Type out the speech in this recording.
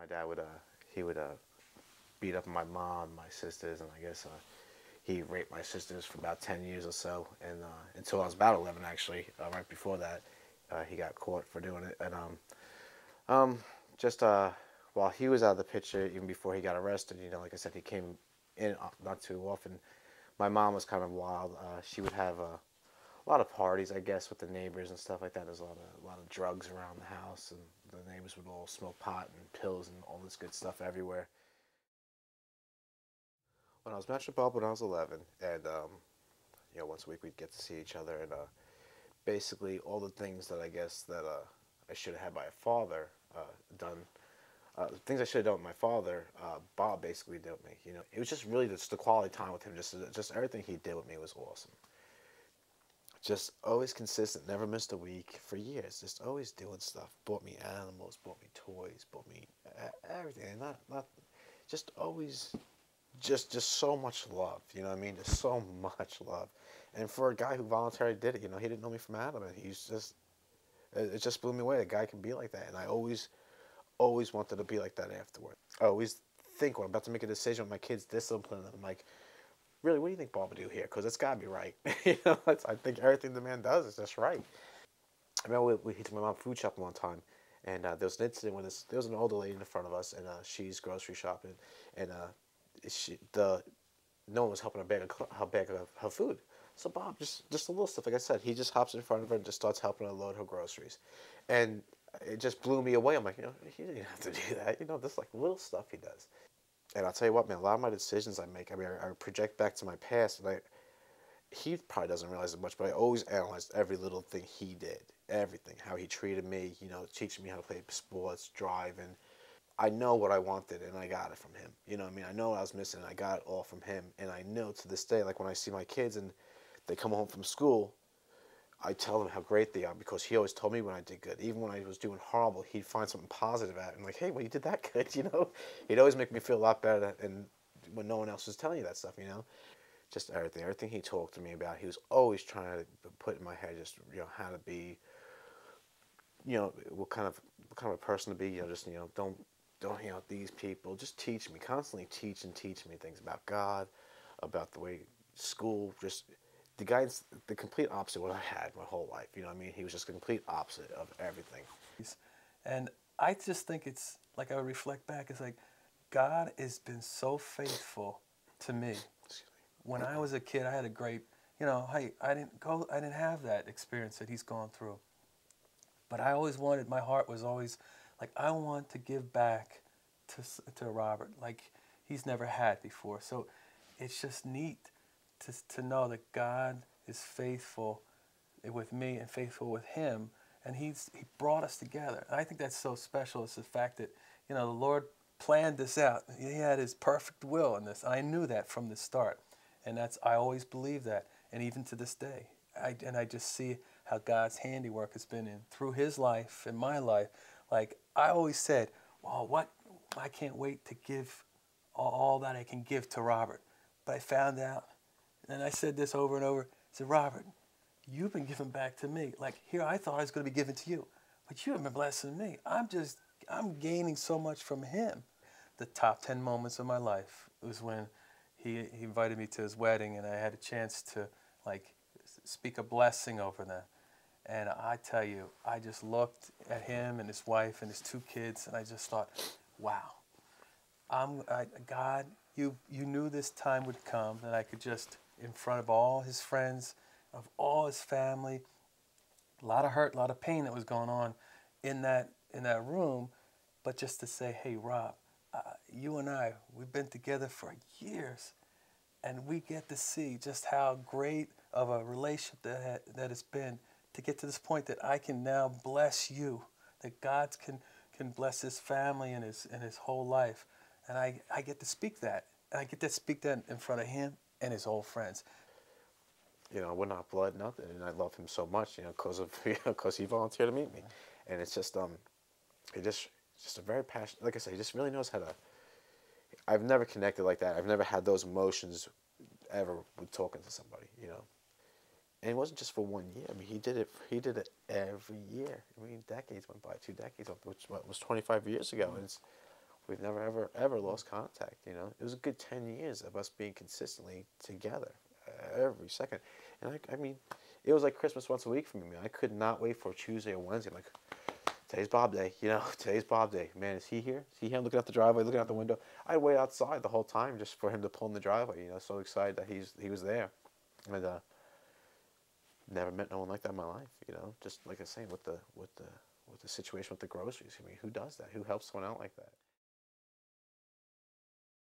My dad would he would beat up my mom, my sisters, and I guess he raped my sisters for about 10 years or so, and until I was about 11 actually. Right before that, he got caught for doing it, and um, just while he was out of the picture, even before he got arrested, like I said, he came in not too often. My mom was kind of wild. She would have a lot of parties, I guess, with the neighbors and stuff like that. There's a lot of drugs around the house, and the neighbors would all smoke pot and pills and all this good stuff everywhere. When I was matching Bob when I was 11, and once a week we'd get to see each other, and basically all the things that I guess that I should have had my father done. The things I should have done with my father, Bob basically did with me. It was just really just the quality time with him. Just everything he did with me was awesome. Just always consistent, never missed a week for years. Just always doing stuff. Bought me animals, bought me toys, bought me everything. Not just always just so much love. You know what I mean? Just so much love. And for a guy who voluntarily did it, he didn't know me from Adam, and he's just it just blew me away. A guy can be like that, and I always wanted to be like that afterward. I always think when I'm about to make a decision with my kids, discipline them. I'm like, really, what do you think Bob would do here? Because it's got to be right. I think everything the man does is just right. I remember we hit my mom food shopping one time, and there was an incident when there was an older lady in front of us, and she's grocery shopping, and no one was helping her bag of her food. So Bob, just a little stuff, like I said, he just hops in front of her and just starts helping her load her groceries, and it just blew me away. I'm like, he didn't have to do that. This like little stuff he does. And I'll tell you what, man, a lot of my decisions I make, I mean, I project back to my past, and he probably doesn't realize it much, but I always analyzed every little thing he did, everything, how he treated me, teaching me how to play sports, driving. I know what I wanted, and I got it from him. What I mean? I know what I was missing, and I got it all from him. And I know to this day, like when I see my kids and they come home from school, I tell them how great they are because he always told me when I did good. Even when I was doing horrible, he'd find something positive at it. And like, hey, well, you did that good, He'd always make me feel a lot better and when no one else was telling you that stuff. Just everything. Everything he talked to me about, he was always trying to put in my head just, how to be, what kind of a person to be, don't these people. Just teach me, constantly teach me things about God, about the way school, just the guy's the complete opposite of what I had my whole life. You know what I mean? He was just the complete opposite of everything. And I just think it's like I reflect back, it's like God has been so faithful to me. When I was a kid, I had a great, hey, I didn't have that experience that he's gone through. But I always wanted, my heart was always like, I want to give back to Robert like he's never had before. So it's just neat to know that God is faithful with me and faithful with him, and he brought us together. And I think that's so special. It's the fact that the Lord planned this out. He had his perfect will in this. I knew that from the start, and I always believe that, and even to this day, I just see how God's handiwork has been in through his life and my life. Like I always said, well, I can't wait to give all that I can give to Robert. But I found out, and I said this over and over, I said, Robert, you've been giving back to me. Like here, I thought I was going to be giving to you, but you have been blessing me. I'm gaining so much from him. The top 10 moments of my life was when he invited me to his wedding, and I had a chance to like speak a blessing over them. And I tell you, I just looked at him and his wife and his 2 kids, and I just thought, wow, God, you knew this time would come that I could just, in front of all his friends, of all his family, a lot of hurt, a lot of pain that was going on in that room, but just to say, hey, Rob, you and we've been together for years, and we get to see just how great of a relationship that it's been to get to this point that I can now bless you, that God can bless his family and his whole life, and I get to speak that. And I get to speak that in front of him and his old friends. We're not blood, nothing, and I love him so much, because he volunteered to meet me, and it's just just a very passionate. Like I said, he just really knows how to. I've never connected like that. I've never had those emotions ever with talking to somebody. And it wasn't just for 1 year. I mean, he did it every year. I mean, decades went by, 2 decades, which was 25 years ago, and it's we've never ever lost contact. You know, it was a good 10 years of us being consistently together every second. And I mean, it was like Christmas once a week for me, man. I could not wait for Tuesday or Wednesday. I'm like, today's Bob Day, you know, today's Bob Day. Man, is he here? Is he here? I'm looking out the driveway, looking out the window. I'd wait outside the whole time just for him to pull in the driveway. You know, so excited that he was there. And never met no one like that in my life. You know, just like I was saying with the situation with the groceries. I mean, who does that? Who helps someone out like that?